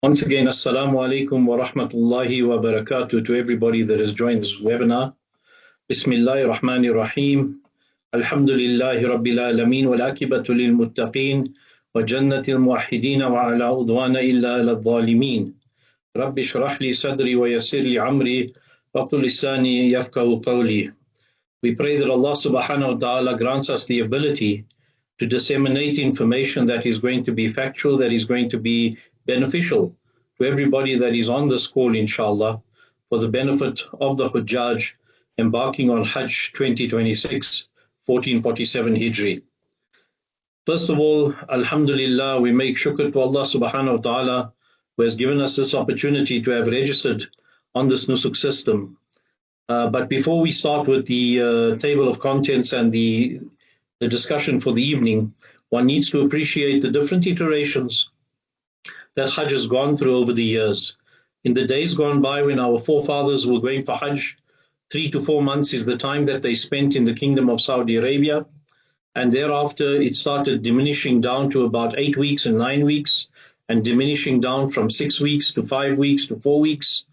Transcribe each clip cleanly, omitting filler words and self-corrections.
Once again, Assalamu alaikum wa rahmatullahi wa barakatuh to everybody that has joined this webinar. Bismillahir Rahmanir Rahim. Alhamdulillahi Rabbil Alameen wal akibatu lil muttaqeen wa jannatil muwahhideen wa ala udwana illa ala dhalimin. Rabbi shrah li sadri wa yassir li amri wa qul lisani yafqahu qawli. We pray that Allah subhanahu wa ta'ala grants us the ability to disseminate information that is going to be factual, that is going to be beneficial to everybody that is on this call, inshallah, for the benefit of the Hujjaj embarking on Hajj 2026, 1447 Hijri. First of all, alhamdulillah, we make shukr to Allah subhanahu wa ta'ala who has given us this opportunity to have registered on this Nusuk system. But before we start with the table of contents and the discussion for the evening, one needs to appreciate the different iterations that Hajj has gone through over the years. In the days gone by when our forefathers were going for Hajj, 3 to 4 months is the time that they spent in the Kingdom of Saudi Arabia. And thereafter it started diminishing down to about 8 weeks and 9 weeks, and diminishing down from 6 weeks to 5 weeks to 4 weeks.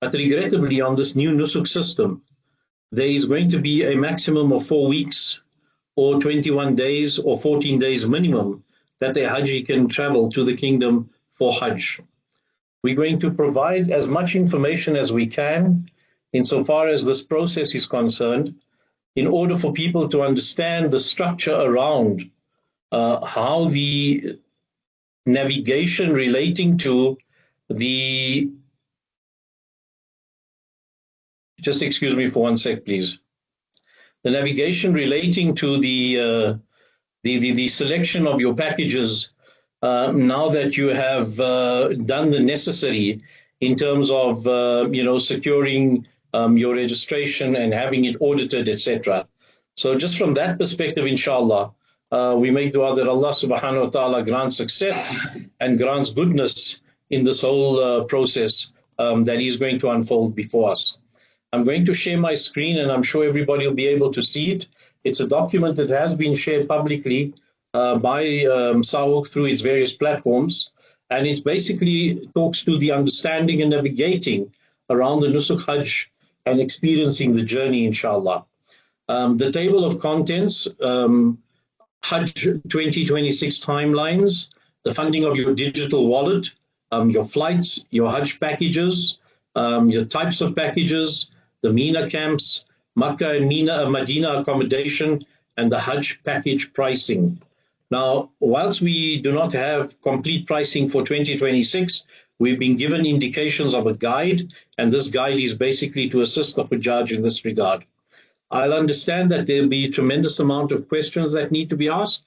But regrettably, on this new Nusuk system, there is going to be a maximum of 4 weeks or 21 days or 14 days minimum that a Haji can travel to the kingdom for Hajj. We're going to provide as much information as we can insofar as this process is concerned, in order for people to understand the structure around how the navigation relating to the... Just excuse me for 1 sec, please. The navigation relating to the selection of your packages now that you have done the necessary in terms of securing your registration and having it audited, etc. So just from that perspective, inshallah, we make dua that Allah subhanahu wa ta'ala grants success and grants goodness in this whole process that is going to unfold before us. I'm going to share my screen, and I'm sure everybody will be able to see it. It's a document that has been shared publicly by SAHUC through its various platforms, and it basically talks to the understanding and navigating around the Nusuk Hajj and experiencing the journey, inshallah. The table of contents, Hajj 2026 timelines, the funding of your digital wallet, your flights, your Hajj packages, your types of packages, the Mina camps, Makkah and Mina, Madinah accommodation, and the Hajj package pricing. Now, whilst we do not have complete pricing for 2026, we've been given indications of a guide, and this guide is basically to assist the Hujjaj in this regard. I'll understand that there'll be a tremendous amount of questions that need to be asked,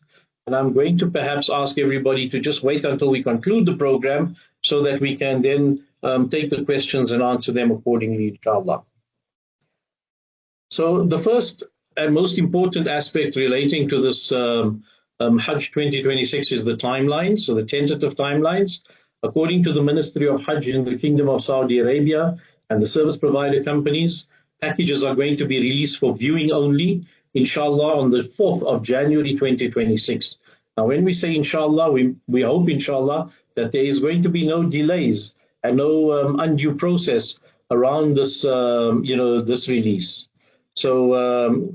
and I'm going to perhaps ask everybody to just wait until we conclude the program so that we can then take the questions and answer them accordingly, inshallah. So the first and most important aspect relating to this Hajj 2026 is the timelines, so the tentative timelines. According to the Ministry of Hajj in the Kingdom of Saudi Arabia and the service provider companies, packages are going to be released for viewing only, inshallah, on the 4th of January 2026. Now, when we say inshallah, we hope, inshallah, that there is going to be no delays and no undue process around this, this release. So,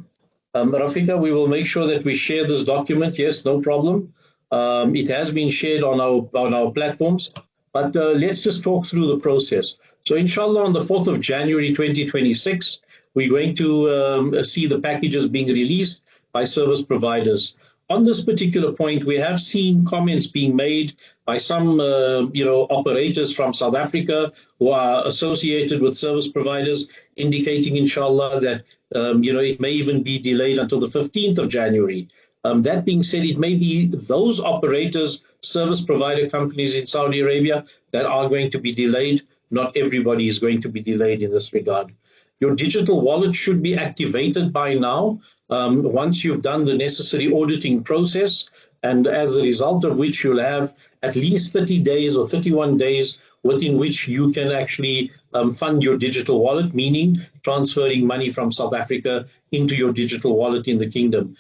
Rafika, we will make sure that we share this document. Yes, no problem. It has been shared on our platforms, but let's just talk through the process. So, inshallah, on the 4th of January 2026, we're going to see the packages being released by service providers. On this particular point, we have seen comments being made by some, operators from South Africa who are associated with service providers, indicating, inshallah, that, it may even be delayed until the 15th of January. That being said, it may be those operators, service provider companies in Saudi Arabia that are going to be delayed. Not everybody is going to be delayed in this regard. Your digital wallet should be activated by now, once you've done the necessary auditing process, and as a result of which you'll have at least 30 days or 31 days within which you can actually fund your digital wallet, meaning transferring money from South Africa into your digital wallet in the kingdom.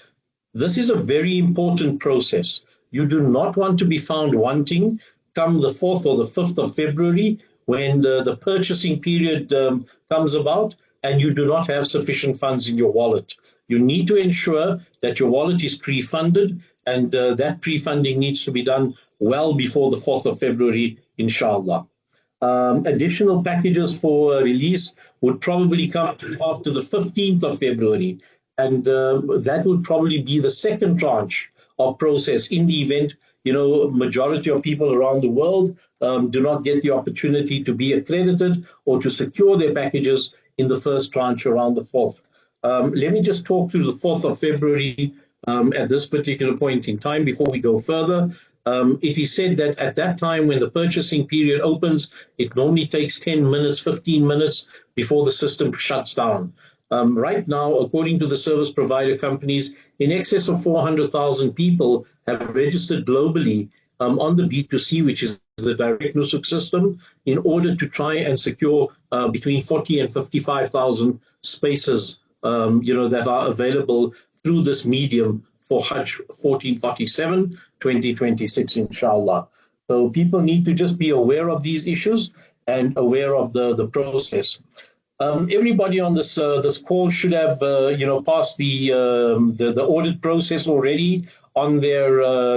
This is a very important process. You do not want to be found wanting come the 4th or the 5th of February, when the purchasing period comes about and you do not have sufficient funds in your wallet. You need to ensure that your wallet is pre-funded, and that pre-funding needs to be done well before the 4th of February, inshallah. Additional packages for release would probably come after the 15th of February, and that would probably be the second tranche of process in the event, majority of people around the world do not get the opportunity to be accredited or to secure their packages in the first tranche around the 4th. Let me just talk through the 4th of February at this particular point in time before we go further. It is said that at that time, when the purchasing period opens, it normally takes 10 minutes, 15 minutes before the system shuts down. Right now, according to the service provider companies, in excess of 400,000 people have registered globally on the B2C, which is the direct Nusuk system, in order to try and secure between 40 and 55,000 spaces, that are available through this medium for Hajj 1447, 2026, inshallah. So people need to just be aware of these issues and aware of the process. Everybody on this call should have passed the audit process already on their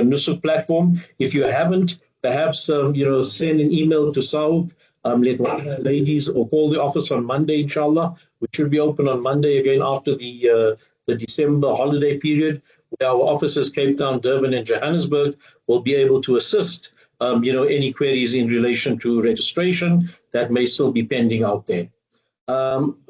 Nusuk platform. If you haven't, perhaps send an email to SAHUC, let one of the ladies, or call the office on Monday, inshallah, which should be open on Monday again after the December holiday period, where our offices, Cape Town, Durban, and Johannesburg, will be able to assist any queries in relation to registration that may still be pending out there.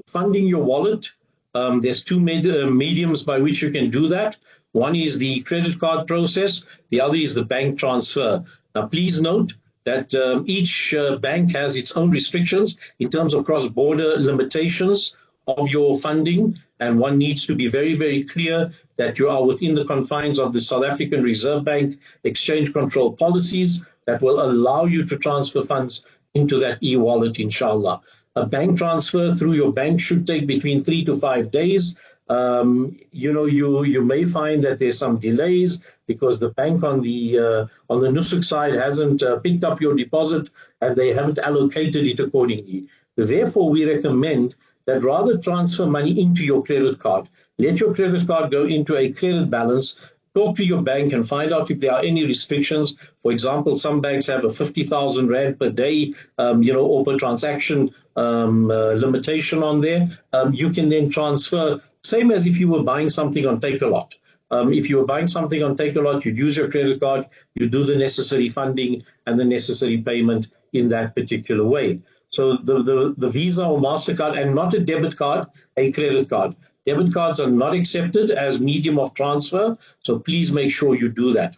Funding your wallet, there's two mediums by which you can do that. One is the credit card process, the other is the bank transfer. Now, please note that each bank has its own restrictions in terms of cross-border limitations of your funding, and one needs to be very, very clear that you are within the confines of the South African Reserve Bank exchange control policies that will allow you to transfer funds into that e-wallet, inshallah. A bank transfer through your bank should take between 3 to 5 days. You may find that there's some delays because the bank on the Nusuk side hasn't picked up your deposit and they haven't allocated it accordingly. Therefore, we recommend that rather transfer money into your credit card. Let your credit card go into a credit balance. Talk to your bank and find out if there are any restrictions. For example, some banks have a 50,000 Rand per day, or per transaction limitation on there. You can then transfer, same as if you were buying something on Take-A-Lot. If you were buying something on Take-A-Lot, you'd use your credit card, you do the necessary funding and the necessary payment in that particular way. So the Visa or MasterCard, and not a debit card, a credit card. Debit cards are not accepted as medium of transfer, so please make sure you do that.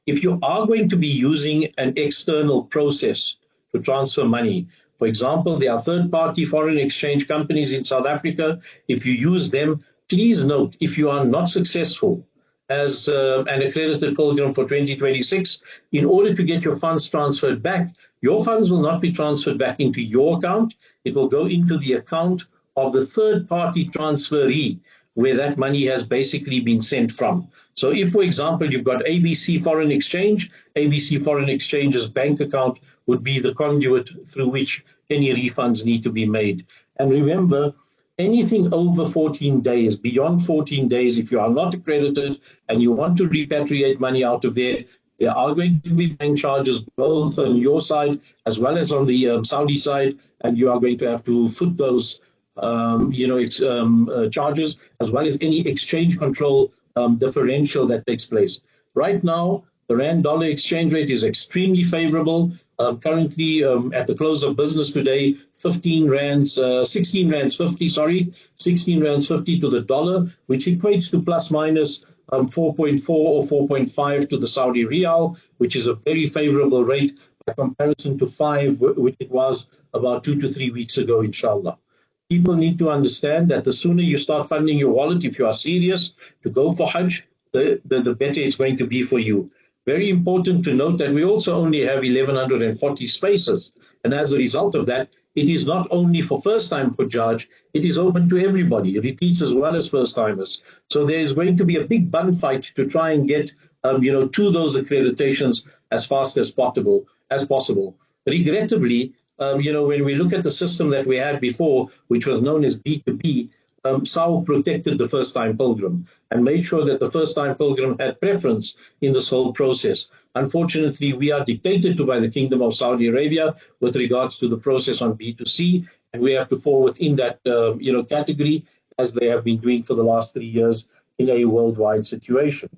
If you are going to be using an external process to transfer money, for example, there are third-party foreign exchange companies in South Africa. If you use them, please note, if you are not successful as an accredited pilgrim for 2026, in order to get your funds transferred back, your funds will not be transferred back into your account. It will go into the account of the third-party transferee, where that money has basically been sent from. So if, for example, you've got ABC Foreign Exchange, ABC Foreign Exchange's bank account would be the conduit through which any refunds need to be made. And remember, anything over 14 days, beyond 14 days, if you are not accredited and you want to repatriate money out of there are going to be bank charges both on your side as well as on the Saudi side, and you are going to have to foot those charges, as well as any exchange control differential that takes place. Right now, the Rand-dollar exchange rate is extremely favorable. Currently, at the close of business today, 16 rands 50 to the dollar, which equates to plus minus 4.4 or 4.5 to the Saudi Riyal, which is a very favorable rate by comparison to 5, which it was about 2 to 3 weeks ago, inshallah. People need to understand that the sooner you start funding your wallet, if you are serious to go for Hajj, the better it's going to be for you. Very important to note that we also only have 1,140 spaces. And as a result of that, it is not only for first-time Hujjaj, it is open to everybody, repeats as well as first-timers. So there is going to be a big bun fight to try and get to those accreditations as fast as possible. as possible. Regrettably, when we look at the system that we had before, which was known as B2B, SAHUC protected the first-time pilgrim and made sure that the first-time pilgrim had preference in this whole process. Unfortunately, we are dictated to by the Kingdom of Saudi Arabia with regards to the process on B2C, and we have to fall within that category, as they have been doing for the last 3 years in a worldwide situation.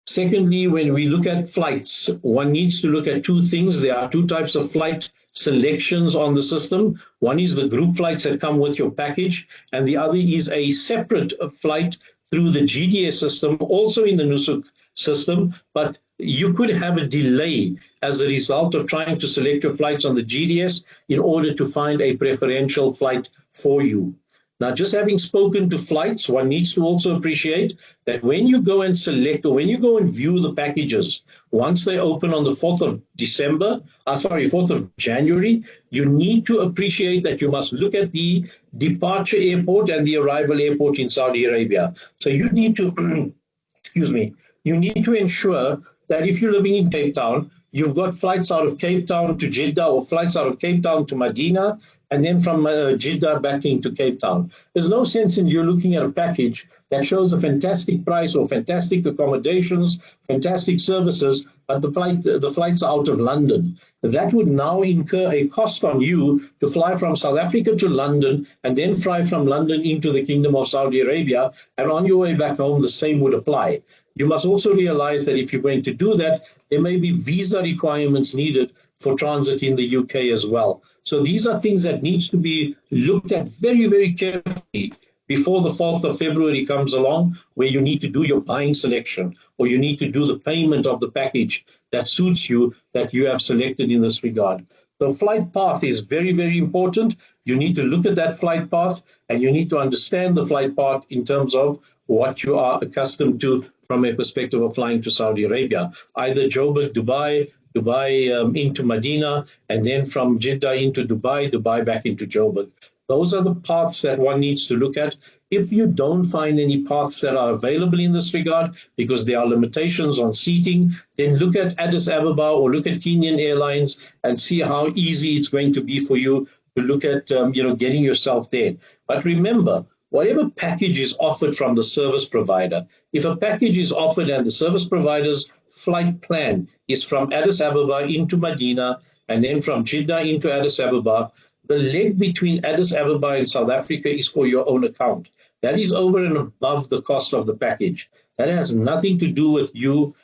Secondly, when we look at flights, one needs to look at two things. There are two types of flight selections on the system. One is the group flights that come with your package, and the other is a separate flight through the GDS system, also in the Nusuk system, but you could have a delay as a result of trying to select your flights on the GDS in order to find a preferential flight for you. Now, just having spoken to flights, one needs to also appreciate that when you go and select, or when you go and view the packages, once they open on the 4th of January, you need to appreciate that you must look at the departure airport and the arrival airport in Saudi Arabia. So you need to, you need to ensure that if you're living in Cape Town, you've got flights out of Cape Town to Jeddah or flights out of Cape Town to Madinah, and then from Jeddah back into Cape Town. There's no sense in you looking at a package that shows a fantastic price or fantastic accommodations, fantastic services, but the flights are out of London. That would now incur a cost on you to fly from South Africa to London and then fly from London into the Kingdom of Saudi Arabia, and on your way back home, the same would apply. You must also realize that if you're going to do that, there may be visa requirements needed for transit in the UK as well. So these are things that needs to be looked at very, very carefully before the 4th of February comes along, where you need to do your buying selection, or you need to do the payment of the package that suits you, that you have selected in this regard. The flight path is very, very important. You need to look at that flight path, and you need to understand the flight path in terms of what you are accustomed to from a perspective of flying to Saudi Arabia, either Joburg, Dubai into Madinah, and then from Jeddah into Dubai back into Joburg. Those are the paths that one needs to look at. If you don't find any paths that are available in this regard, because there are limitations on seating, then look at Addis Ababa or look at Kenyan Airlines and see how easy it's going to be for you to look at getting yourself there. But remember, whatever package is offered from the service provider, if a package is offered and the service provider's flight plan is from Addis Ababa into Madinah and then from Jeddah into Addis Ababa, the leg between Addis Ababa and South Africa is for your own account. That is over and above the cost of the package. That has nothing to do with you,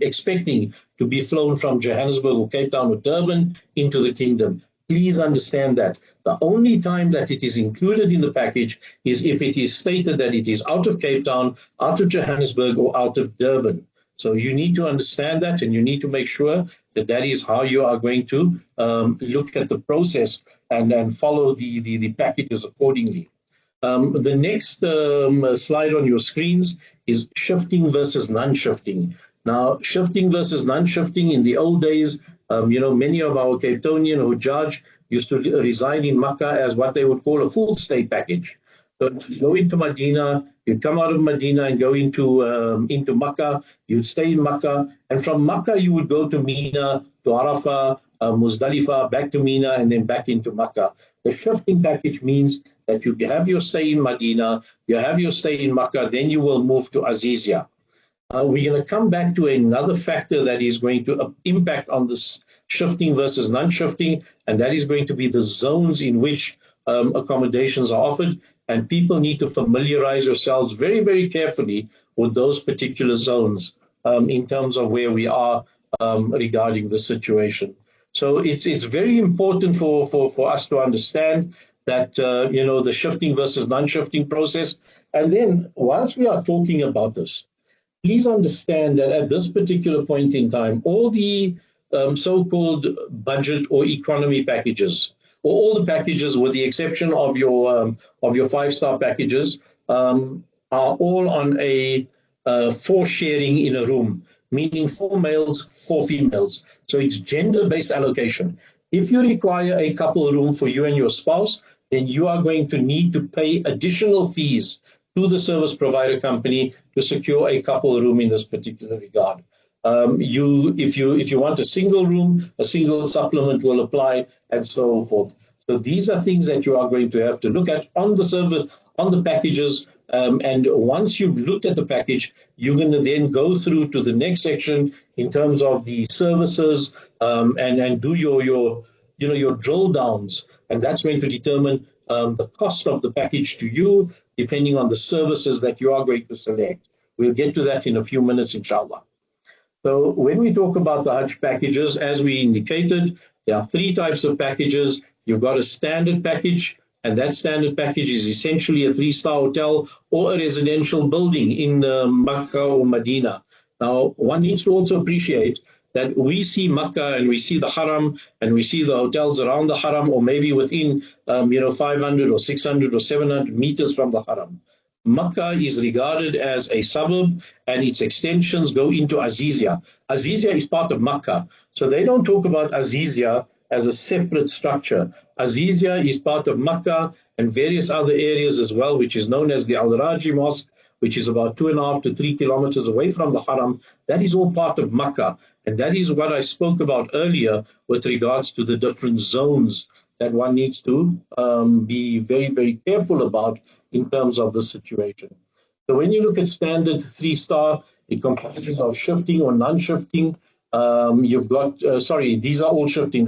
expecting to be flown from Johannesburg or Cape Town or Durban into the kingdom. Please understand that. The only time that it is included in the package is if it is stated that it is out of Cape Town, out of Johannesburg, or out of Durban. So you need to understand that, and you need to make sure that that is how you are going to look at the process and follow the packages accordingly. The next slide on your screens is shifting versus non-shifting. Now, shifting versus non-shifting, in the old days, many of our Cape Townian or Hajj used to reside in Makkah as what they would call a full stay package. So you go into Madinah, you'd come out of Madinah and go into Makkah, you'd stay in Makkah, and from Makkah you would go to Mina, to Arafah, Muzdalifah, back to Mina, and then back into Makkah. The shifting package means that you have your stay in Madinah, you have your stay in Makkah, then you will move to Azizia. We're going to come back to another factor that is going to impact on this shifting versus non-shifting, and that is going to be the zones in which accommodations are offered, and people need to familiarize yourselves very, very carefully with those particular zones in terms of where we are regarding the situation. So it's very important for us to understand that, the shifting versus non-shifting process. And then once we are talking about this, please understand that at this particular point in time, all the so-called budget or economy packages, or all the packages with the exception of your 5-star packages, are all on a 4 sharing in a room, meaning 4 males, 4 females. So it's gender-based allocation. If you require a couple room for you and your spouse, then you are going to need to pay additional fees to the service provider company to secure a couple room in this particular regard. If you want a single room, a single supplement will apply, and so forth. So these are things that you are going to have to look at on the service, on the packages. And once you've looked at the package, you're going to then go through to the next section in terms of the services, and do your drill downs, and that's going to determine the cost of the package to you, depending on the services that you are going to select. We'll get to that in a few minutes, inshallah. So when we talk about the Hajj packages, as we indicated, there are three types of packages. You've got a standard package, and that standard package is essentially a three-star hotel or a residential building in Makkah or Madinah. Now, one needs to also appreciate that we see Makkah and we see the Haram and we see the hotels around the Haram, or maybe within 500 or 600 or 700 meters from the Haram. Makkah is regarded as a suburb, and its extensions go into Azizia. Azizia is part of Makkah, so they don't talk about Azizia as a separate structure. Azizia is part of Makkah and various other areas as well, which is known as the Al-Raji Mosque, which is about 2.5 to 3 kilometers away from the Haram. That is all part of Makkah, and that is what I spoke about earlier with regards to the different zones that one needs to be very, very careful about in terms of the situation. So when you look at standard three-star, it comprises of shifting or non-shifting. You've got, these are all shifting.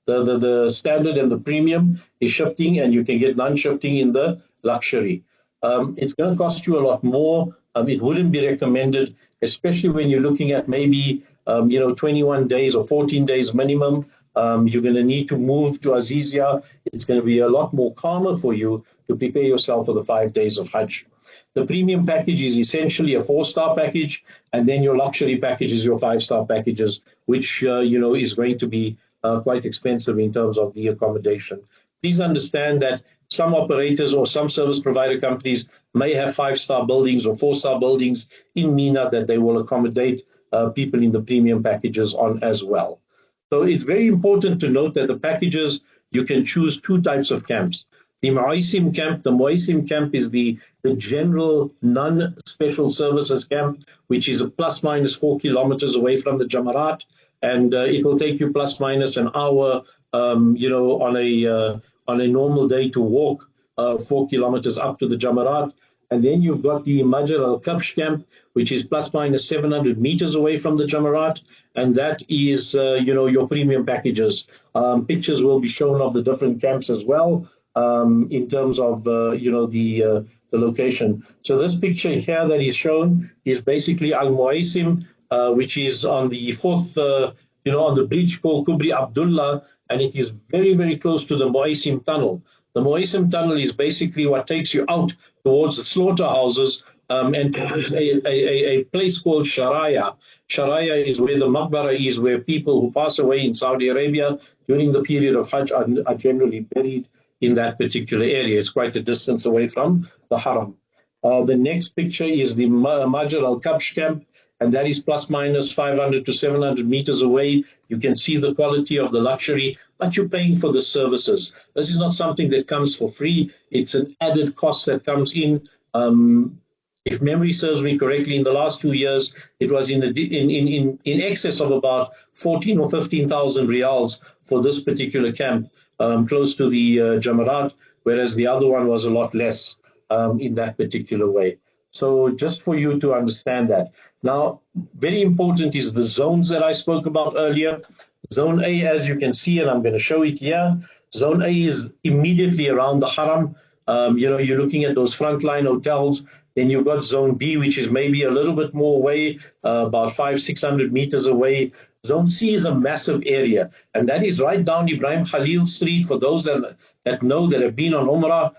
The standard and the premium is shifting, and you can get non-shifting in the luxury. It's going to cost you a lot more. It wouldn't be recommended, especially when you're looking at maybe 21 days or 14 days minimum. You're going to need to move to Azizia. It's going to be a lot more calmer for you to prepare yourself for the 5 days of Hajj. The premium package is essentially a 4-star package, and then your luxury package is your 5-star packages, which is going to be quite expensive in terms of the accommodation. Please understand that some operators or some service provider companies may have 5-star buildings or 4-star buildings in Mina that they will accommodate people in the premium packages on as well. So it's very important to note that the packages, you can choose two types of camps. The Muaisim camp is the general non-special services camp, which is a plus minus 4 kilometers away from the Jamarat, and it will take you plus minus an hour, on a normal day to walk 4 kilometers up to the Jamarat. And then you've got the Majr al-Kabsh camp, which is plus minus 700 meters away from the Jamarat, and that is, your premium packages. Pictures will be shown of the different camps as well, in terms of, the location. So this picture here that is shown is basically Al-Muaisim, which is on the fourth, on the bridge called Kubri Abdullah, and it is very, very close to the Muaisim tunnel. The Muaisim tunnel is basically what takes you out towards the slaughterhouses, and a place called Sharaya. Sharaya is where the Maqbara is, where people who pass away in Saudi Arabia during the period of Hajj are generally buried in that particular area. It's quite a distance away from the Haram. The next picture is the Majr al-Kabsh camp, and that is plus minus 500 to 700 meters away. You can see the quality of the luxury, but you're paying for the services. This is not something that comes for free. It's an added cost that comes in. If memory serves me correctly, in the last 2 years, it was in excess of about 14 or 15,000 riyals for this particular camp, close to the Jamarat, whereas the other one was a lot less in that particular way. So just for you to understand that. Now, very important is the zones that I spoke about earlier. Zone A, as you can see, and I'm going to show it here, Zone A is immediately around the Haram. You're looking at those frontline hotels. Then you've got Zone B, which is maybe a little bit more away, about 500-600 meters away. Zone C is a massive area, and that is right down Ibrahim Khalil Street, for those that know, that have been on Umrah,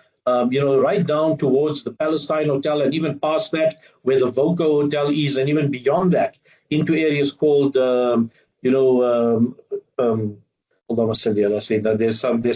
right down towards the Palestine Hotel, and even past that, where the Voco Hotel is, and even beyond that, into areas called, there's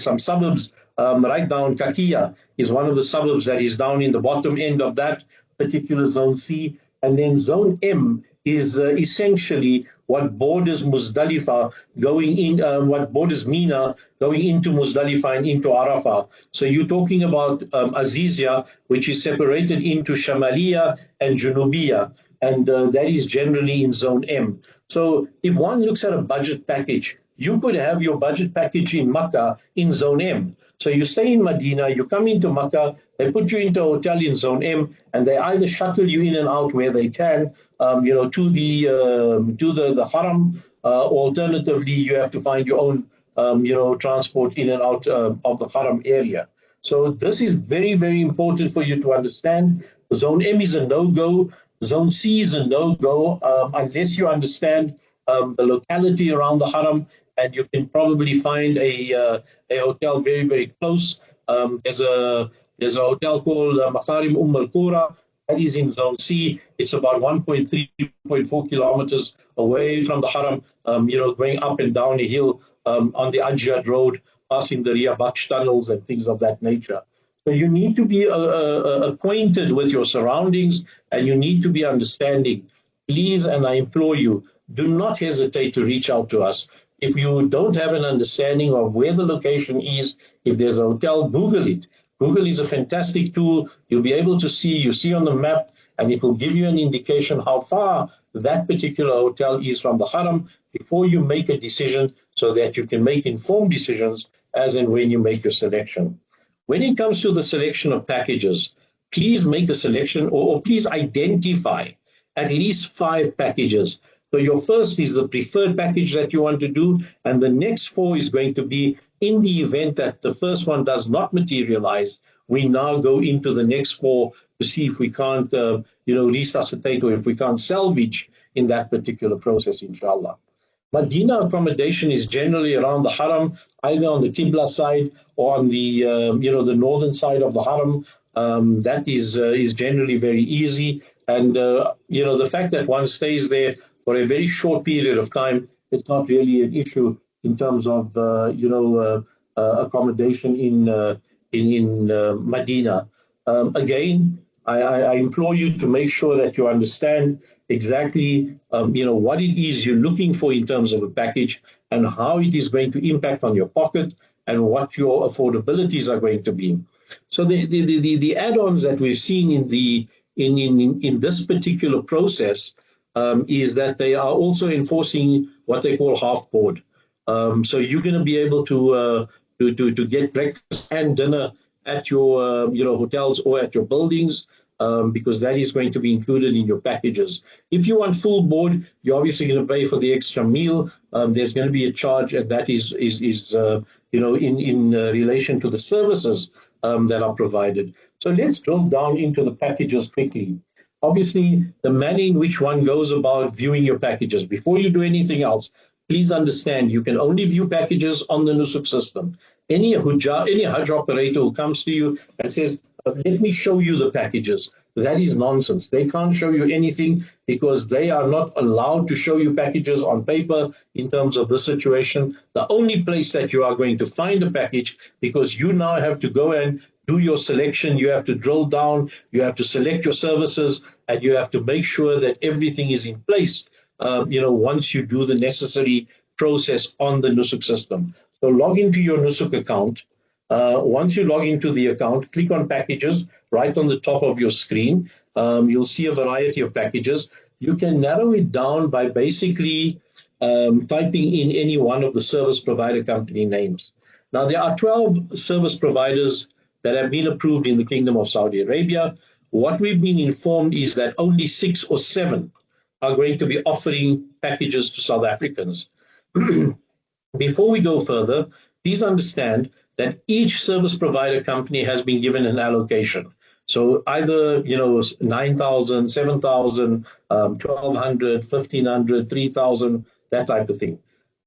some suburbs right down. Kakia is one of the suburbs that is down in the bottom end of that particular Zone C. And then Zone M is essentially what borders Muzdalifah going in, what borders Mina going into Muzdalifah and into Arafah. So you're talking about Azizia, which is separated into Shamaliya and Junubiya. and that is generally in Zone M. So if one looks at a budget package, you could have your budget package in Makkah in Zone M. So you stay in Medina, you come into Makkah, they put you into a hotel in Zone M, and they either shuttle you in and out where they can, to the Haram. Alternatively, you have to find your own, transport in and out of the Haram area. So this is very, very important for you to understand. Zone M is a no-go. Zone C is a no-go unless you understand the locality around the Haram, and you can probably find a hotel very, very close. There's a hotel called Makarim Al Qura that is in Zone C. It's about 1.3, 2.4 kilometers away from the Haram, going up and down a hill on the Ajiyad Road, passing the Ria Baksh tunnels and things of that nature. So you need to be acquainted with your surroundings, and you need to be understanding. Please, and I implore you, do not hesitate to reach out to us. If you don't have an understanding of where the location is, if there's a hotel, Google it. Google is a fantastic tool. You'll be able to see on the map, and it will give you an indication how far that particular hotel is from the Haram before you make a decision, so that you can make informed decisions as and when you make your selection. When it comes to the selection of packages, please make a selection, or please identify at least 5 packages. So your first is the preferred package that you want to do, and the next 4 is going to be in the event that the first one does not materialize. We now go into the next 4 to see if we can't, resuscitate, or if we can't salvage in that particular process, inshallah. Madinah accommodation is generally around the Haram, either on the Qibla side or on the the northern side of the Haram. That is generally very easy, and the fact that one stays there for a very short period of time, it's not really an issue in terms of accommodation in Medina. Again, I implore you to make sure that you understand exactly what it is you're looking for in terms of a package, and how it is going to impact on your pocket, and what your affordabilities are going to be. So the add-ons that we've seen in this particular process is that they are also enforcing what they call half board. So you're going to be able to get breakfast and dinner at your hotels or at your buildings, because that is going to be included in your packages. If you want full board, you're obviously going to pay for the extra meal. There's going to be a charge, and that is in relation to the services that are provided. So let's drill down into the packages quickly. Obviously, the manner in which one goes about viewing your packages. Before you do anything else, please understand you can only view packages on the Nusuk system. Any Hajj operator who comes to you and says, let me show you the packages, that is nonsense. They can't show you anything, because they are not allowed to show you packages on paper in terms of the situation. The only place that you are going to find a package, because you now have to go and do your selection, you have to drill down, you have to select your services, and you have to make sure that everything is in place, once you do the necessary process on the Nusuk system. So log into your Nusuk account. Once you log into the account, click on packages right on the top of your screen. You'll see a variety of packages. You can narrow it down by basically typing in any one of the service provider company names. Now, there are 12 service providers that have been approved in the Kingdom of Saudi Arabia. What we've been informed is that only 6 or 7 are going to be offering packages to South Africans. Before we go further, please understand that each service provider company has been given an allocation. So either 9,000, 7,000, 1,200, 1,500, 3,000, that type of thing.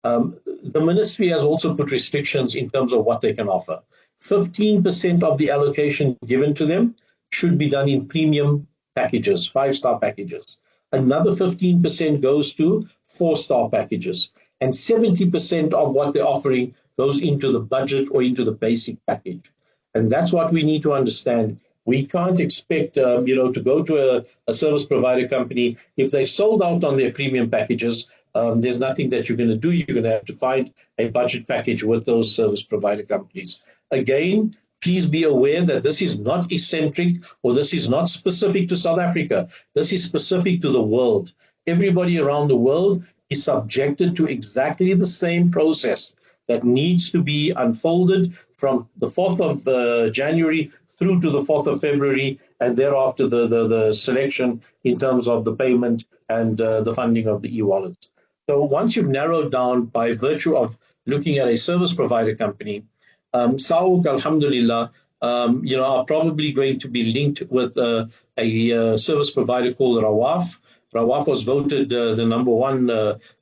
The ministry has also put restrictions in terms of what they can offer. 15% of the allocation given to them should be done in premium packages, 5-star packages. Another 15% goes to 4-star packages. And 70% of what they're offering goes into the budget or into the basic package. And that's what we need to understand. We can't expect, to go to a service provider company. If they've sold out on their premium packages, there's nothing that you're going to do. You're going to have to find a budget package with those service provider companies. Again, Please be aware that this is not eccentric or this is not specific to South Africa. This is specific to the world. Everybody around the world is subjected to exactly the same process that needs to be unfolded from the 4th of January through to the 4th of February, and thereafter the selection in terms of the payment and the funding of the e-wallets. So once you've narrowed down by virtue of looking at a service provider company, SAHUC, alhamdulillah, are probably going to be linked with a service provider called Rawaf. Rawaf was voted the number one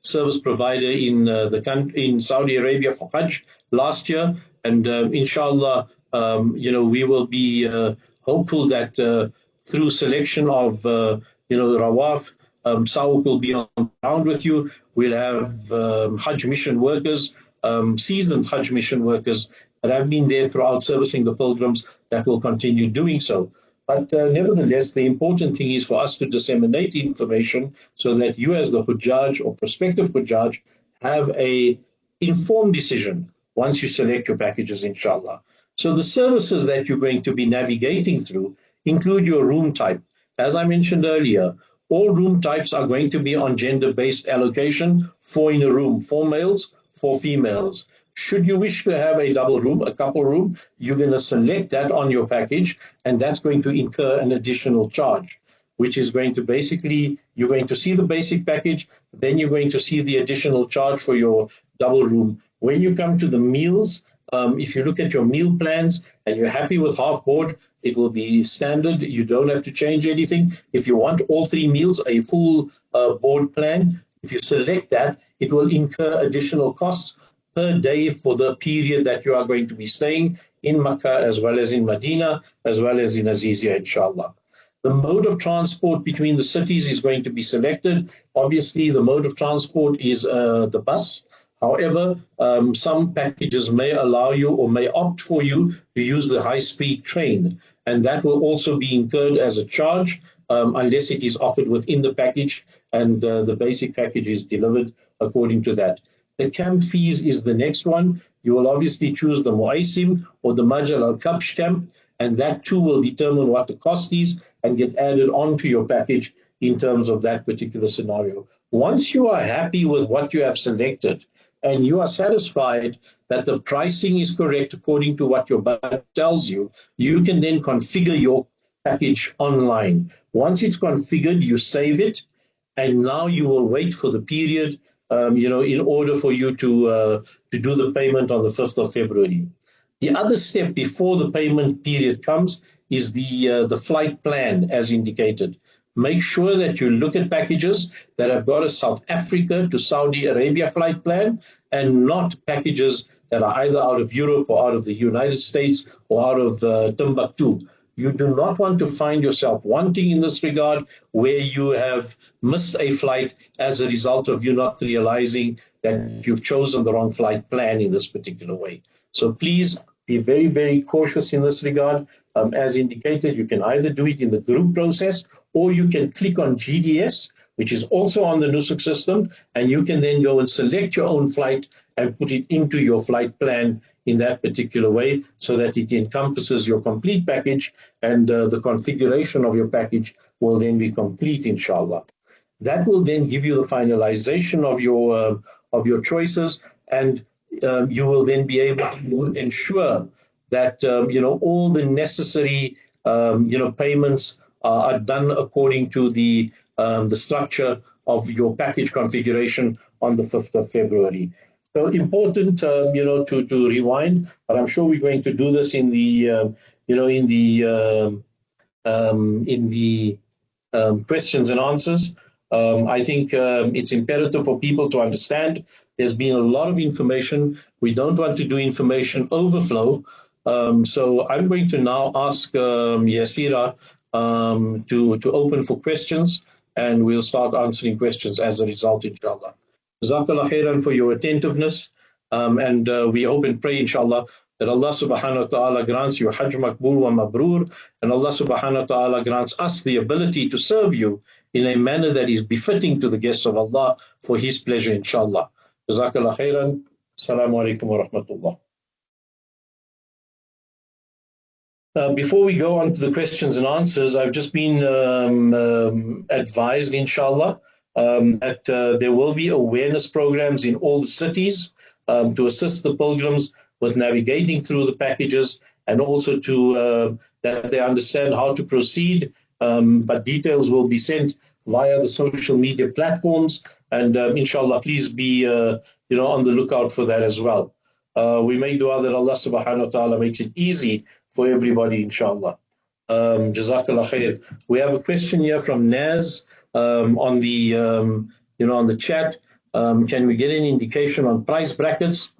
service provider in the country, in Saudi Arabia for Hajj last year, and inshallah, we will be hopeful that through selection of Rawaf, SAHUC will be on the ground with you. We'll have Hajj mission workers, seasoned Hajj mission workers that have been there throughout servicing the pilgrims that will continue doing so. But nevertheless, the important thing is for us to disseminate information so that you as the Hujjaj or prospective Hujjaj have a informed decision once you select your packages, inshallah. So the services that you're going to be navigating through include your room type. As I mentioned earlier, all room types are going to be on gender-based allocation, 4 in a room, 4 males, 4 females. Should you wish to have a double room, a couple room, you're going to select that on your package, and that's going to incur an additional charge, which is going to basically, you're going to see the basic package, then you're going to see the additional charge for your double room. When you come to the meals, if you look at your meal plans and you're happy with half board, it will be standard. You don't have to change anything. If you want all 3 meals, a full board plan, if you select that, it will incur additional costs per day for the period that you are going to be staying in Makkah, as well as in Madinah, as well as in Azizia, inshallah. The mode of transport between the cities is going to be selected. Obviously, the mode of transport is the bus. However, some packages may allow you or may opt for you to use the high-speed train, and that will also be incurred as a charge unless it is offered within the package and the basic package is delivered according to that. The camp fees is the next one. You will obviously choose the Mu'aisim or the Majal al-Kabsh camp, and that too will determine what the cost is and get added onto your package in terms of that particular scenario. Once you are happy with what you have selected and you are satisfied that the pricing is correct according to what your budget tells you, you can then configure your package online. Once it's configured, you save it, and now you will wait for the period in order for you to do the payment on the 5th of February. The other step before the payment period comes is the flight plan, as indicated. Make sure that you look at packages that have got a South Africa to Saudi Arabia flight plan and not packages that are either out of Europe or out of the United States or out of Timbuktu. You do not want to find yourself wanting in this regard where you have missed a flight as a result of you not realizing that you've chosen the wrong flight plan in this particular way. So please be very, very cautious in this regard. As indicated, you can either do it in the group process or you can click on GDS, which is also on the Nusuk system, and you can then go and select your own flight and put it into your flight plan in that particular way so that it encompasses your complete package, and the configuration of your package will then be complete, inshallah. That will then give you the finalization of your choices, and you will then be able to ensure that all the necessary payments are done according to the structure of your package configuration on the 5th of February. So important, to rewind, but I'm sure we're going to do this in the questions and answers. I think it's imperative for people to understand there's been a lot of information. We don't want to do information overflow. So I'm going to now ask Yasira to open for questions, and we'll start answering questions as a result, inshallah. Jazakallah khairan for your attentiveness, and we hope and pray, inshallah, that Allah subhanahu wa ta'ala grants you Hajj Makbul wa Mabrur, and Allah subhanahu wa ta'ala grants us the ability to serve you in a manner that is befitting to the guests of Allah for His pleasure, inshallah. Jazakallah khairan. Assalamu alaikum wa rahmatullah. Before we go on to the questions and answers, I've just been advised, inshallah, that there will be awareness programs in all the cities to assist the pilgrims with navigating through the packages and also to that they understand how to proceed. But details will be sent via the social media platforms, and inshallah, please be on the lookout for that as well. We may dua that Allah subhanahu wa ta'ala makes it easy for everybody, inshallah. Jazakallah khair. We have a question here from Naz on the on the chat. Can we get an indication on price brackets?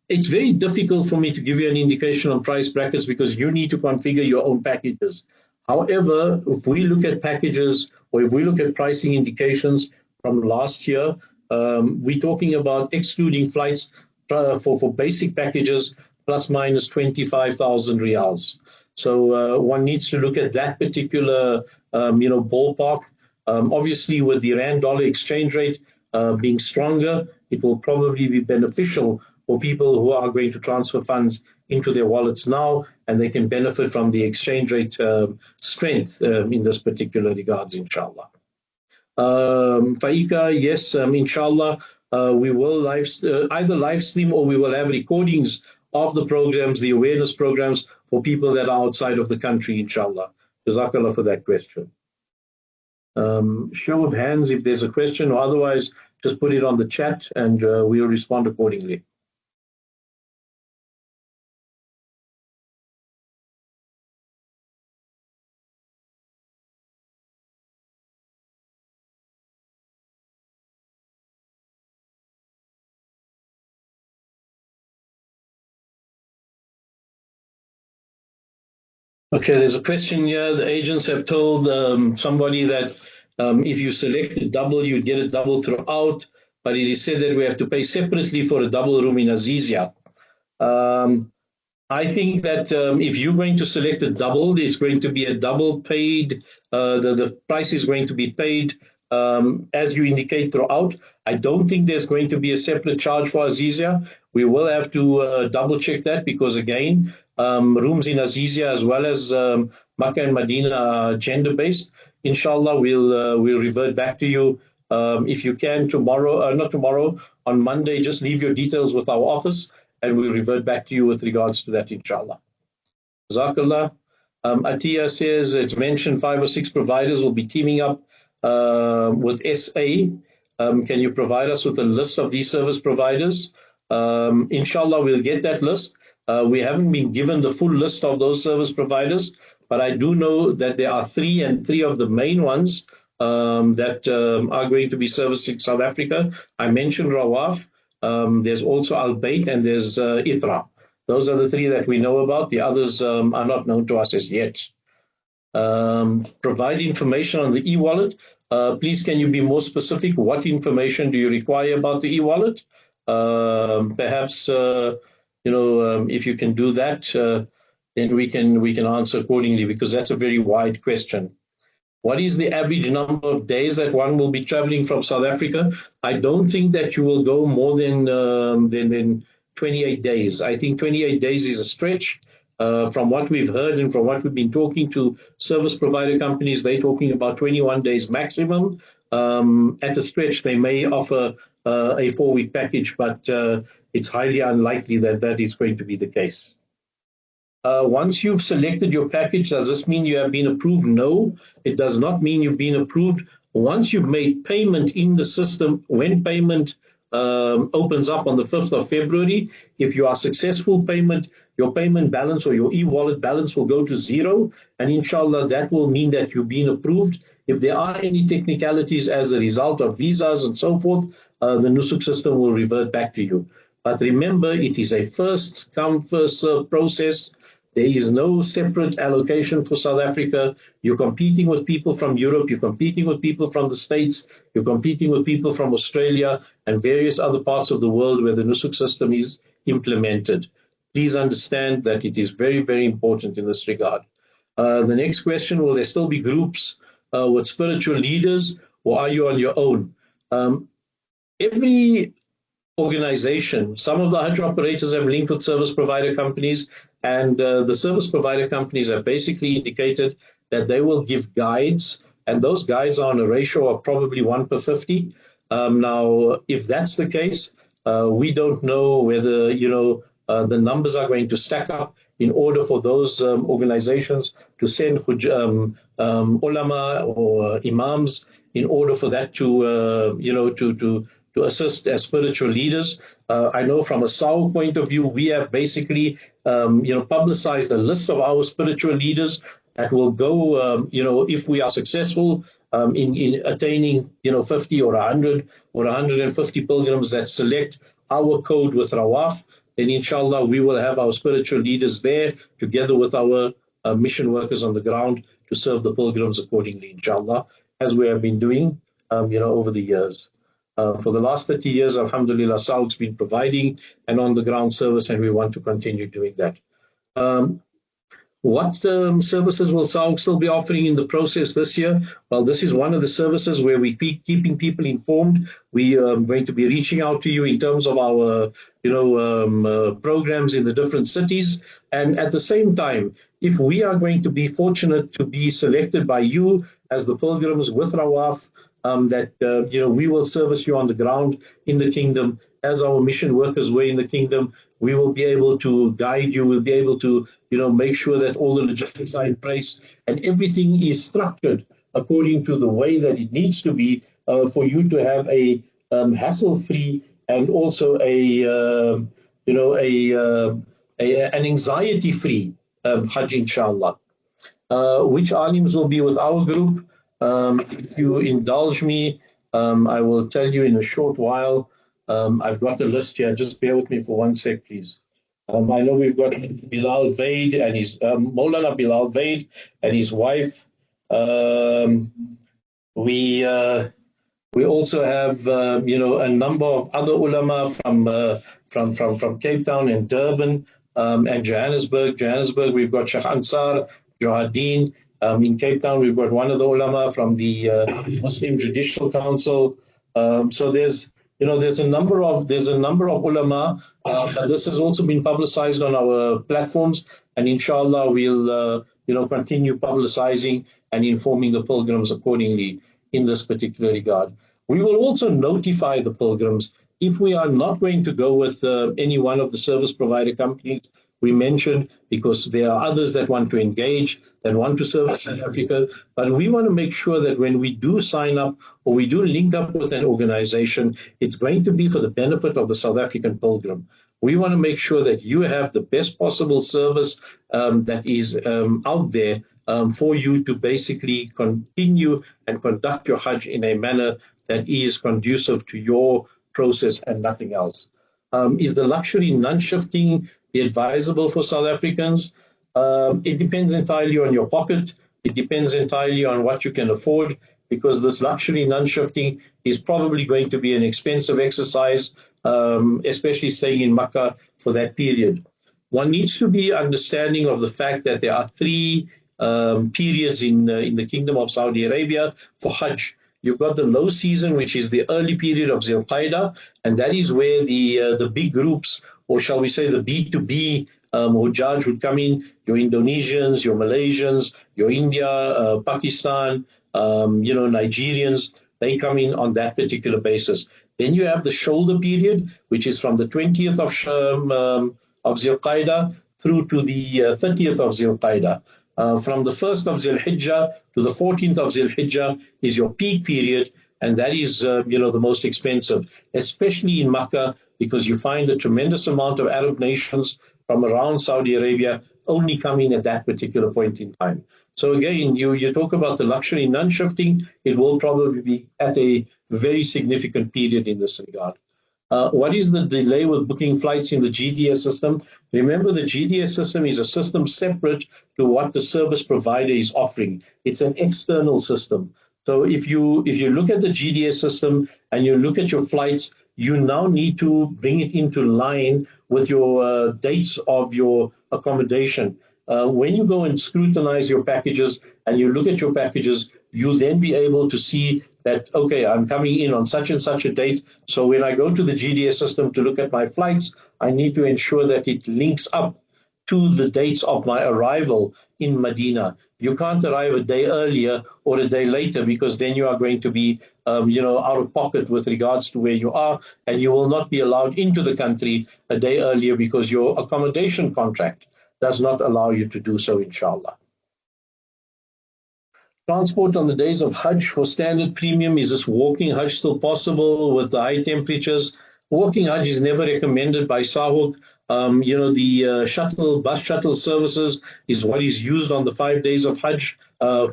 It's very difficult for me to give you an indication on price brackets because you need to configure your own packages. However, if we look at packages or if we look at pricing indications from last year, we're talking about excluding flights for basic packages plus minus 25,000 riyals. So one needs to look at that particular ballpark. Obviously, with the rand dollar exchange rate being stronger, it will probably be beneficial for people who are going to transfer funds into their wallets now, and they can benefit from the exchange rate strength in this particular regards, inshallah. Faika, yes, inshallah, we will either live stream or we will have recordings of the programs, the awareness programs for people that are outside of the country, inshallah. Jazakallah for that question. Show of hands if there's a question, or otherwise just put it on the chat and we'll respond accordingly. Okay, there's a question here. The agents have told somebody that if you select a double, you get a double throughout, but it is said that we have to pay separately for a double room in Azizia. I think that if you're going to select a double, there's going to be a double paid, the price is going to be paid as you indicate throughout. I don't think there's going to be a separate charge for Azizia. We will have to double check that because, again, rooms in Azizia as well as Makkah and Madinah are gender-based. Inshallah, we'll revert back to you. If you can tomorrow, not tomorrow, on Monday, just leave your details with our office and we'll revert back to you with regards to that, inshallah. Jazakallah. Atiya says it's mentioned 5 or 6 providers will be teaming up with SA. Can you provide us with a list of these service providers? Inshallah, we'll get that list. We haven't been given the full list of those service providers, but I do know that there are 3, and 3 of the main ones that are going to be servicing South Africa. I mentioned Rawaf. There's also Al Bayt and there's Ithra. Those are the 3 that we know about. The others are not known to us as yet. Provide information on the e-wallet. Please, can you be more specific? What information do you require about the e-wallet? Perhaps if you can do that, then we can answer accordingly, because that's a very wide question. What is the average number of days that one will be traveling from South Africa? I don't think that you will go more than 28 days. I think 28 days is a stretch. From what we've heard and from what we've been talking to service provider companies, they're talking about 21 days maximum. At a stretch, they may offer a 4-week package, but it's highly unlikely that that is going to be the case. Once you've selected your package, does this mean you have been approved? No, it does not mean you've been approved. Once you've made payment in the system, when payment opens up on the 5th of February, if you are successful payment, your payment balance or your e-wallet balance will go to 0, and inshallah that will mean that you've been approved. If there are any technicalities as a result of visas and so forth, the Nusuk system will revert back to you. But remember, it is a first come, first serve process. There is no separate allocation for South Africa. You're competing with people from Europe, you're competing with people from the States, you're competing with people from Australia and various other parts of the world where the Nusuk system is implemented. Please understand that it is very, very important in this regard. The next question, will there still be groups with spiritual leaders, or are you on your own? Every organization, some of the Hajj operators have linked with service provider companies. And the service provider companies have basically indicated that they will give guides, and those guides are on a ratio of probably 1 per 50. Now, if that's the case, we don't know whether, the numbers are going to stack up in order for those organizations to send ulama or imams in order for that to, to assist as spiritual leaders. I know from a SAHUC point of view, we have basically, publicized a list of our spiritual leaders that will go, if we are successful in attaining, 50 or 100 or 150 pilgrims that select our code with Rawaf, then inshallah we will have our spiritual leaders there together with our mission workers on the ground to serve the pilgrims accordingly, inshallah, as we have been doing, over the years. For the last 30 years, alhamdulillah, SAHUC's been providing an on-the-ground service, and we want to continue doing that. What services will SAHUC still be offering in the process this year? Well, this is one of the services where we keep keeping people informed. We are going to be reaching out to you in terms of our, programs in the different cities. And at the same time, if we are going to be fortunate to be selected by you as the pilgrims with Rawaf, we will service you on the ground in the kingdom as our mission workers were in the kingdom. We will be able to guide you. We'll be able to, make sure that all the logistics are in place and everything is structured according to the way that it needs to be for you to have a hassle-free and also an anxiety-free Hajj, inshallah. Which alims will be with our group? If you indulge me, I will tell you in a short while. I've got the list here. Just bear with me for 1 sec, please. I know we've got Bilal Vaid and his Maulana Bilal Vaid and his wife. We also have a number of other ulama from Cape Town and Durban and Johannesburg. Johannesburg, we've got Sheikh Ansar Johadeen. In Cape Town, we've got one of the ulama from the Muslim Judicial Council. So there's a number of ulama. This has also been publicized on our platforms, and inshallah we'll continue publicizing and informing the pilgrims accordingly in this particular regard. We will also notify the pilgrims if we are not going to go with any one of the service provider companies we mentioned, because there are others that want to engage, that want to serve South Africa. But we want to make sure that when we do sign up or we do link up with an organization, it's going to be for the benefit of the South African pilgrim. We want to make sure that you have the best possible service that is out there for you to basically continue and conduct your Hajj in a manner that is conducive to your process and nothing else. Is the luxury non-shifting advisable for South Africans? It depends entirely on your pocket. It depends entirely on what you can afford, because this luxury non-shifting is probably going to be an expensive exercise, especially staying in Makkah for that period. One needs to be understanding of the fact that there are 3 periods in the Kingdom of Saudi Arabia for Hajj. You've got the low season, which is the early period of Zil Qaidah, and that is where the big groups, or shall we say the B2B Hujjaj would come in, your Indonesians, your Malaysians, your India, Pakistan, Nigerians, they come in on that particular basis. Then you have the shoulder period, which is from the 20th of Zil Qaidah through to the 30th of Zil Qaidah. From the 1st of Zil Hijjah to the 14th of Zil Hijjah is your peak period, and that is the most expensive, especially in Makkah, because you find a tremendous amount of Arab nations from around Saudi Arabia only come in at that particular point in time. So again, you talk about the luxury non-shifting, it will probably be at a very significant period in this regard. What is the delay with booking flights in the GDS system? Remember, the GDS system is a system separate to what the service provider is offering. It's an external system. So if you look at the GDS system and you look at your flights, you now need to bring it into line with your dates of your accommodation. When you go and scrutinize your packages and you look at your packages, you'll then be able to see that, okay, I'm coming in on such and such a date. So when I go to the GDS system to look at my flights, I need to ensure that it links up to the dates of my arrival in Medina. You can't arrive a day earlier or a day later, because then you are going to be, out of pocket with regards to where you are, and you will not be allowed into the country a day earlier because your accommodation contract does not allow you to do so, inshallah. Transport on the days of Hajj for standard premium, is this walking Hajj still possible with the high temperatures? Walking Hajj is never recommended by SAHUC. The bus shuttle services is what is used on the 5 days of Hajj,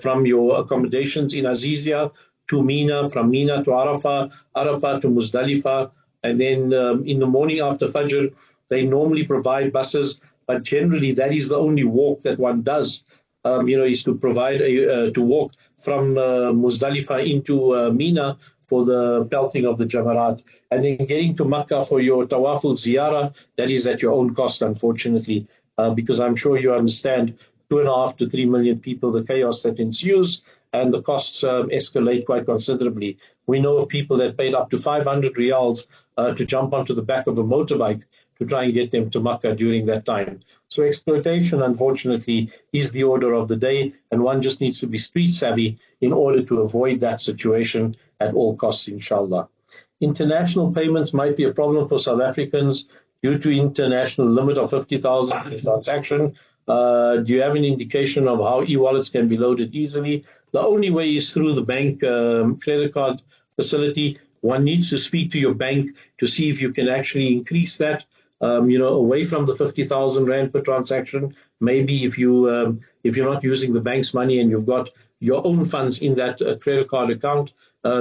from your accommodations in Azizia to Mina, from Mina to Arafah, Arafah to Muzdalifah, and then in the morning after Fajr, they normally provide buses, but generally that is the only walk that one does. Is to provide to walk from Muzdalifah into Mina for the pelting of the Jamarat. And then getting to Makkah for your Tawaful Ziyarah, that is at your own cost, unfortunately, because I'm sure you understand 2.5 to 3 million people, the chaos that ensues, and the costs escalate quite considerably. We know of people that paid up to 500 riyals to jump onto the back of a motorbike to try and get them to Makkah during that time. So exploitation, unfortunately, is the order of the day, and one just needs to be street savvy in order to avoid that situation at all costs, inshallah. International payments might be a problem for South Africans due to international limit of 50,000 per transaction. Do you have an indication of how e-wallets can be loaded easily? The only way is through the bank credit card facility. One needs to speak to your bank to see if you can actually increase that, away from the 50,000 rand per transaction. Maybe if you're not using the bank's money and you've got your own funds in that credit card account,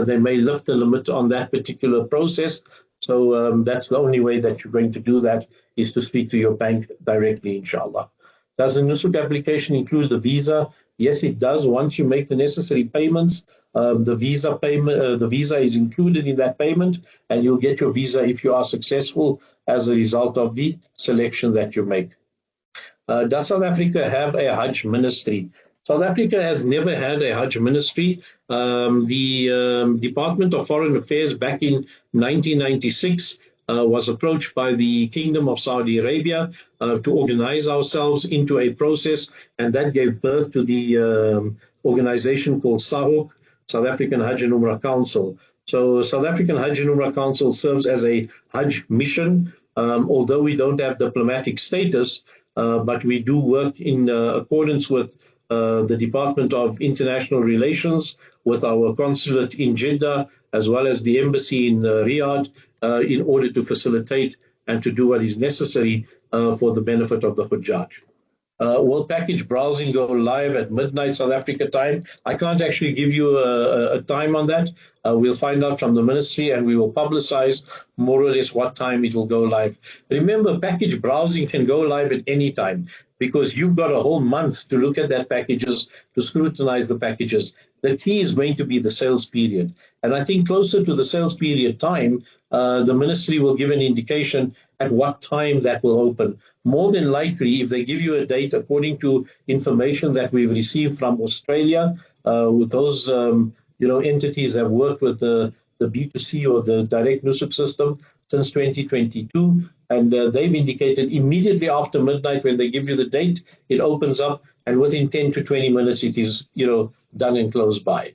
they may lift the limit on that particular process. So that's the only way that you're going to do that, is to speak to your bank directly, inshallah. Does the Nusuk application include the visa? Yes, it does. Once you make the necessary payments, the visa is included in that payment, and you'll get your visa if you are successful as a result of the selection that you make. Does South Africa have a Hajj ministry? South Africa has never had a Hajj ministry. The Department of Foreign Affairs back in 1996 was approached by the Kingdom of Saudi Arabia to organize ourselves into a process, and that gave birth to the organization called SAHUC, South African Hajj and Umrah Council. So South African Hajj and Umrah Council serves as a Hajj mission, although we don't have diplomatic status, but we do work in accordance with the Department of International Relations, with our consulate in Jeddah, as well as the embassy in Riyadh, in order to facilitate and to do what is necessary for the benefit of the Hujjaj. Will package browsing go live at midnight South Africa time? I can't actually give you a time on that. We'll find out from the ministry, and we will publicize more or less what time it will go live. Remember, package browsing can go live at any time, because you've got a whole month to look at that packages, to scrutinize the packages. The key is going to be the sales period. And I think closer to the sales period time, the ministry will give an indication at what time that will open. More than likely, if they give you a date according to information that we've received from Australia, with those entities that have worked with the B2C or the direct Nusuk system since 2022, and they've indicated immediately after midnight, when they give you the date, it opens up, and within 10 to 20 minutes it is done and closed by.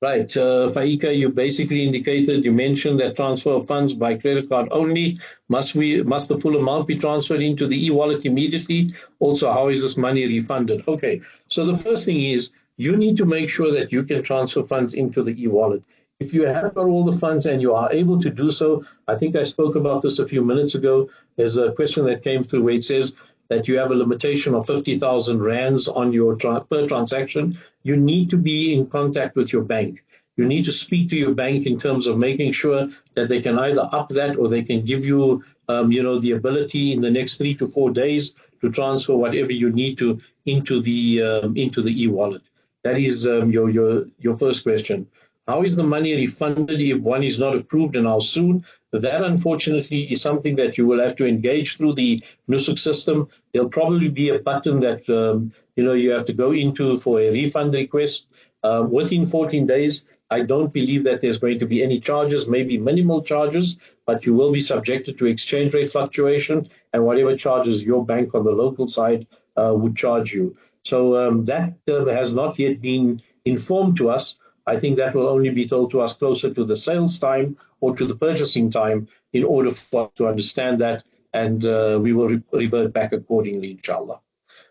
Right, Faika, you basically indicated, you mentioned that transfer of funds by credit card only. Must the full amount be transferred into the e-wallet immediately? Also, how is this money refunded? Okay, so the first thing is, you need to make sure that you can transfer funds into the e-wallet. If you have got all the funds and you are able to do so, I think I spoke about this a few minutes ago. There's a question that came through where it says that you have a limitation of 50,000 rands on your per transaction. You need to be in contact with your bank. You need to speak to your bank in terms of making sure that they can either up that, or they can give you, the ability in the next 3 to 4 days to transfer whatever you need to into the e-wallet. That is your first question. How is the money refunded if one is not approved and how soon? That, unfortunately, is something that you will have to engage through the Nusuk system. There'll probably be a button that you have to go into for a refund request. Within 14 days, I don't believe that there's going to be any charges, maybe minimal charges, but you will be subjected to exchange rate fluctuation and whatever charges your bank on the local side would charge you. So that has not yet been informed to us. I think that will only be told to us closer to the sales time or to the purchasing time in order for us to understand that, and we will revert back accordingly, inshallah.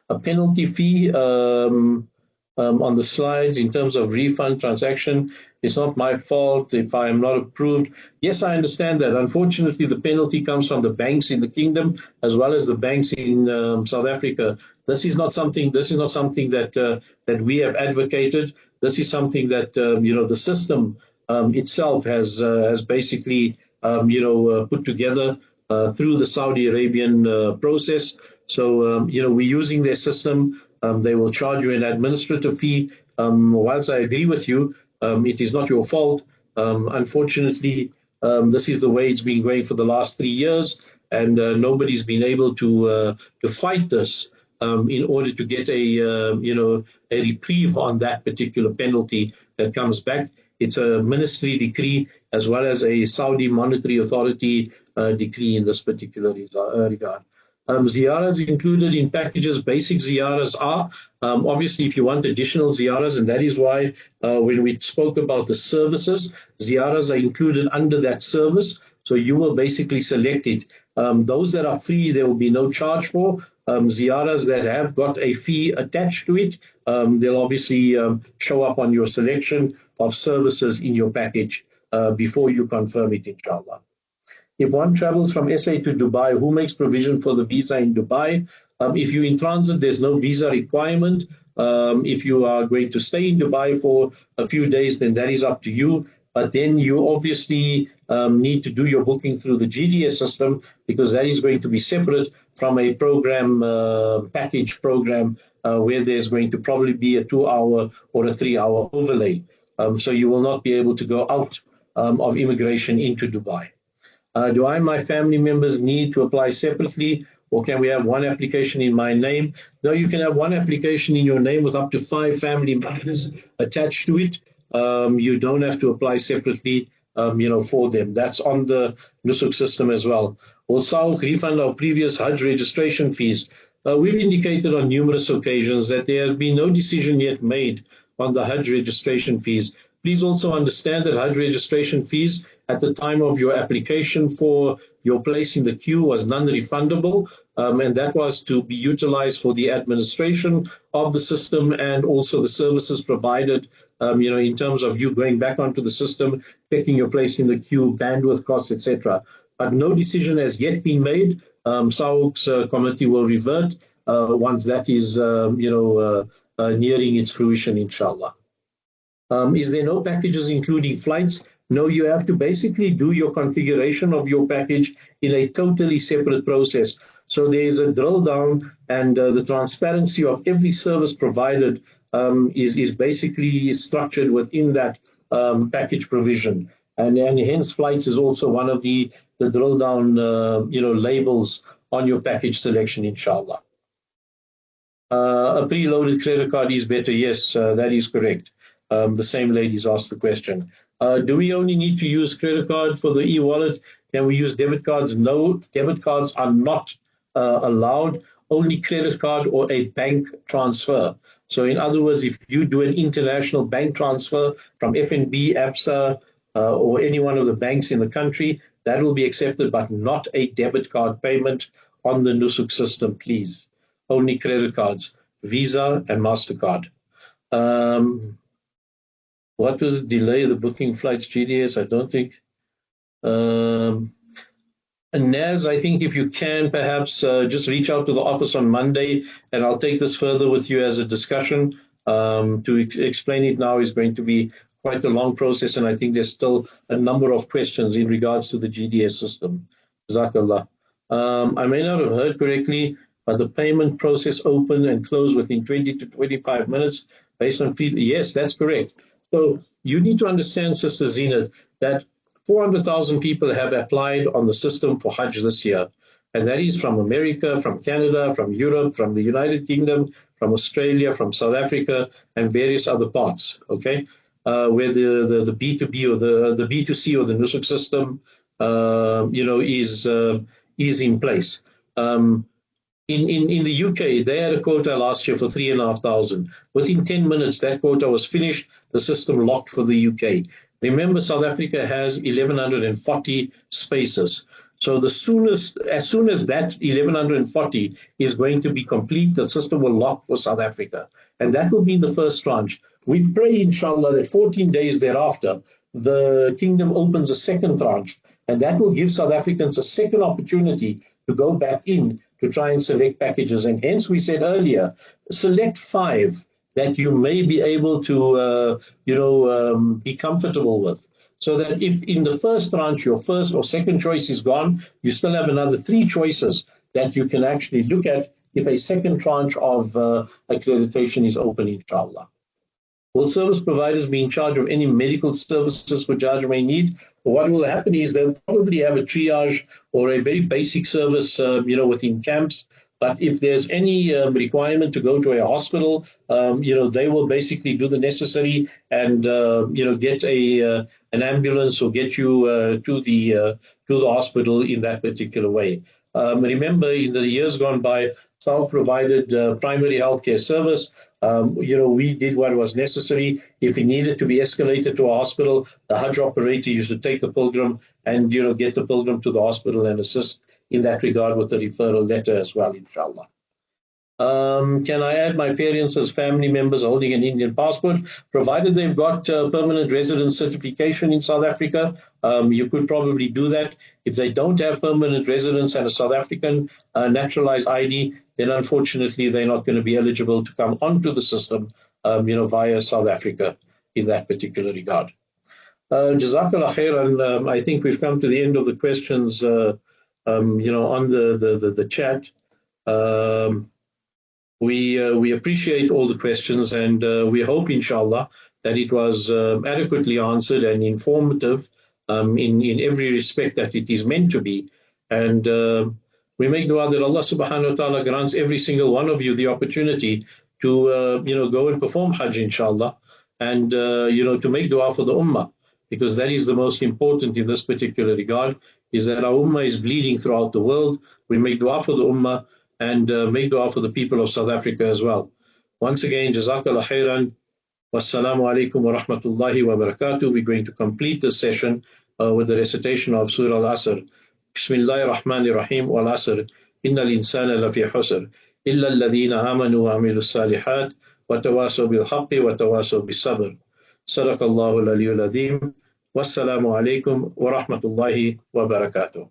A penalty fee on the slides in terms of refund transaction. It's not my fault if I am not approved. Yes, I understand that. Unfortunately, the penalty comes from the banks in the kingdom as well as the banks in South Africa. This is not something. That that we have advocated. This is something that the system itself has basically put together through the Saudi Arabian process. So we're using their system. They will charge you an administrative fee. Whilst I agree with you, it is not your fault. Unfortunately, this is the way it's been going for the last 3 years, and nobody's been able to fight this in order to get a reprieve on that particular penalty that comes back. It's a ministry decree as well as a Saudi Monetary Authority decree in this particular regard. Ziyaras included in packages. Basic ziyaras are obviously if you want additional ziyaras, and that is why when we spoke about the services, ziyaras are included under that service. So you will basically select it. Those that are free, there will be no charge for. Ziyaras that have got a fee attached to it, they'll obviously show up on your selection of services in your package before you confirm it, inshallah. If one travels from SA to Dubai, who makes provision for the visa in Dubai? If you're in transit, there's no visa requirement. If you are going to stay in Dubai for a few days, then that is up to you. But then you obviously need to do your booking through the GDS system, because that is going to be separate from a program, package program, where there's going to probably be a 2-hour or a 3-hour overlay. So you will not be able to go out of immigration into Dubai. Do I and my family members need to apply separately, or can we have one application in my name? No, you can have one application in your name with up to 5 family members attached to it. You don't have to apply separately, for them. That's on the Nusuk system as well. Will SAHUC refund our previous Hajj registration fees? We've indicated on numerous occasions that there has been no decision yet made on the Hajj registration fees. Please also understand that Hajj registration fees at the time of your application for your place in the queue was non-refundable, and that was to be utilized for the administration of the system and also the services provided, in terms of you going back onto the system, taking your place in the queue, bandwidth costs, etc. But no decision has yet been made. SAHUC's committee will revert once that is, nearing its fruition, inshallah. Is there no packages including flights? No, you have to basically do your configuration of your package in a totally separate process. So there is a drill down, and the transparency of every service provided is basically structured within that package provision. And hence flights is also one of the drill down labels on your package selection, inshallah. A preloaded credit card is better. Yes, that is correct. The same ladies asked the question. Do we only need to use credit card for the e-wallet? Can we use debit cards? No, debit cards are not allowed. Only credit card or a bank transfer. So in other words, if you do an international bank transfer from FNB, ABSA, or any one of the banks in the country, that will be accepted, but not a debit card payment on the Nusuk system, please. Only credit cards, Visa and MasterCard. What was the delay of the booking flights, GDS? I don't think. And Naz, I think if you can, perhaps just reach out to the office on Monday, and I'll take this further with you as a discussion. To explain it now is going to be quite a long process, and I think there's still a number of questions in regards to the GDS system. Jazakallah. I may not have heard correctly, but the payment process open and close within 20 to 25 minutes based on fee. Yes, that's correct. So you need to understand, Sister Zeenat, that 400,000 people have applied on the system for Hajj this year. And that is from America, from Canada, from Europe, from the United Kingdom, from Australia, from South Africa, and various other parts. Okay. where the B2B or the B2C or the Nusuk system, is in place. In the UK, they had a quota last year for 3,500. Within 10 minutes, that quota was finished. The system locked for the UK. Remember, South Africa has 1,140 spaces. So as soon as that 1,140 is going to be complete, the system will lock for South Africa. And that will be the first tranche. We pray, inshallah, that 14 days thereafter, the kingdom opens a second tranche. And that will give South Africans a second opportunity to go back in to try and select packages. And hence we said earlier, select 5 that you may be able to, be comfortable with. So that if in the first tranche, your first or second choice is gone, you still have another 3 choices that you can actually look at if a second tranche of accreditation is open, inshallah. Will service providers be in charge of any medical services which Hajj may need? What will happen is they'll probably have a triage or a very basic service, within camps. But if there's any requirement to go to a hospital, they will basically do the necessary and, get an ambulance or get you to the hospital in that particular way. Remember, in the years gone by, SAHUC provided primary healthcare service. We did what was necessary. If it needed to be escalated to a hospital, the Hajj operator used to take the pilgrim and, get the pilgrim to the hospital and assist in that regard with a referral letter as well, inshallah. Can I add my parents as family members holding an Indian passport? Provided they've got permanent residence certification in South Africa, you could probably do that. If they don't have permanent residence and a South African naturalized ID, then unfortunately they're not going to be eligible to come onto the system, via South Africa in that particular regard. Jazakallah khairan. I think we've come to the end of the questions, on the chat. We appreciate all the questions, and we hope, inshallah, that it was adequately answered and informative in every respect that it is meant to be. And we make dua that Allah subhanahu wa ta'ala grants every single one of you the opportunity to, go and perform Hajj, inshallah, and, to make dua for the ummah, because that is the most important in this particular regard, is that our ummah is bleeding throughout the world. We make dua for the ummah and make dua for the people of South Africa as well. Once again, Jazakallah khairan. Wassalamu alaikum wa rahmatullahi wa barakatuh. We're going to complete this session with the recitation of Surah Al-Asr. Bismillahir Rahmanir Rahim. Wal Asr. Innal insana lafi husr. Illa alladhina amanu wa amilu salihat. Wa tawasaw bil haqqi wa tawasaw bis sabr. Sadaqallahu al-aliyyul azim. Wassalamu alaikum wa rahmatullahi wa barakatuh.